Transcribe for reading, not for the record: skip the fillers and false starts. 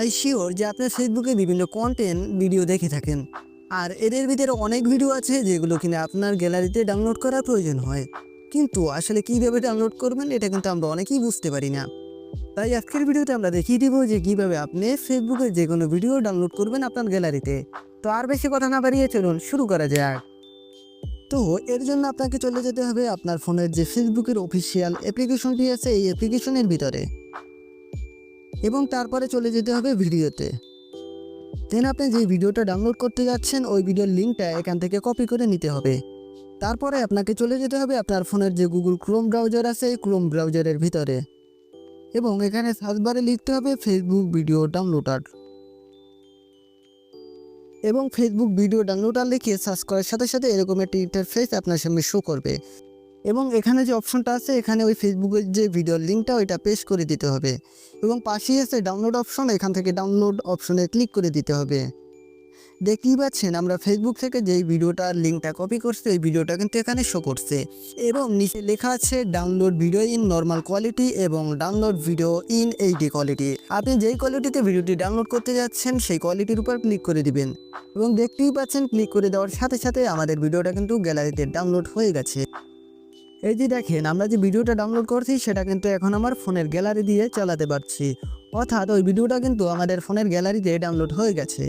I sure যে আপনি ফেসবুকে বিভিন্ন কন্টেন্ট ভিডিও দেখে থাকেন, আর এদের ভিতরে অনেক ভিডিও আছে যেগুলো কিনা আপনার গ্যালারিতে ডাউনলোড করার প্রয়োজন হয়, কিন্তু আসলে কীভাবে ডাউনলোড করবেন এটা কিন্তু আমরা অনেকেই বুঝতে পারি না। তাই আজকের ভিডিওতে আমরা দেখিয়ে দিব যে কীভাবে আপনি ফেসবুকে যে কোনো ভিডিও ডাউনলোড করবেন আপনার গ্যালারিতে। তো আর বেশি কথা না বাড়িয়ে চলুন শুরু করা যাক। তো এর জন্য আপনাকে চলে যেতে হবে আপনার ফোনের যে ফেসবুকের অফিসিয়াল অ্যাপ্লিকেশনটি আছে এই অ্যাপ্লিকেশনের ভিতরে, এবং তারপরে চলে যেতে হবে ভিডিওতে। দেন আপনি যে ভিডিওটা ডাউনলোড করতে যাচ্ছেন ওই ভিডিওর লিঙ্কটা এখান থেকে কপি করে নিতে হবে। তারপরে আপনাকে চলে যেতে হবে আপনার ফোনের যে গুগল ক্রোম ব্রাউজার আছে এই ক্রোম ব্রাউজারের ভিতরে, এবং এখানে সার্চ বারে লিখতে হবে ফেসবুক ভিডিও ডাউনলোডার, এবং ফেসবুক ভিডিও ডাউনলোডার লিখে সার্চ করার সাথে সাথে এরকম একটি ইন্টারফেস আপনার সামনে শো করবে, এবং এখানে যে অপশনটা আছে এখানে ওই ফেসবুকের যে ভিডিওর লিঙ্কটা ওইটা পেস্ট করে দিতে হবে, এবং পাশেই আছে ডাউনলোড অপশন, এখান থেকে ডাউনলোড অপশনে ক্লিক করে দিতে হবে। দেখতেই পাচ্ছেন আমরা ফেসবুক থেকে যেই ভিডিওটার লিঙ্কটা কপি করছি ওই ভিডিওটা কিন্তু এখানে শো করছে, এবং নিচে লেখা আছে download video in normal quality এবং download video in HD quality. আপনি যেই কোয়ালিটিতে ভিডিওটি ডাউনলোড করতে যাচ্ছেন সেই কোয়ালিটির উপর ক্লিক করে দিবেন, এবং দেখতেই পাচ্ছেন ক্লিক করে দেওয়ার সাথে সাথে আমাদের ভিডিওটা কিন্তু গ্যালারিতে ডাউনলোড হয়ে গেছে। এই যে দেখেন আমরা যে ভিডিওটা ডাউনলোড করছি সেটা কিন্তু এখন আমার ফোনের গ্যালারি দিয়ে চালাতে পারছি, অর্থাৎ ওই ভিডিওটা কিন্তু আমাদের ফোনের গ্যালারিতে ডাউনলোড হয়ে গেছে।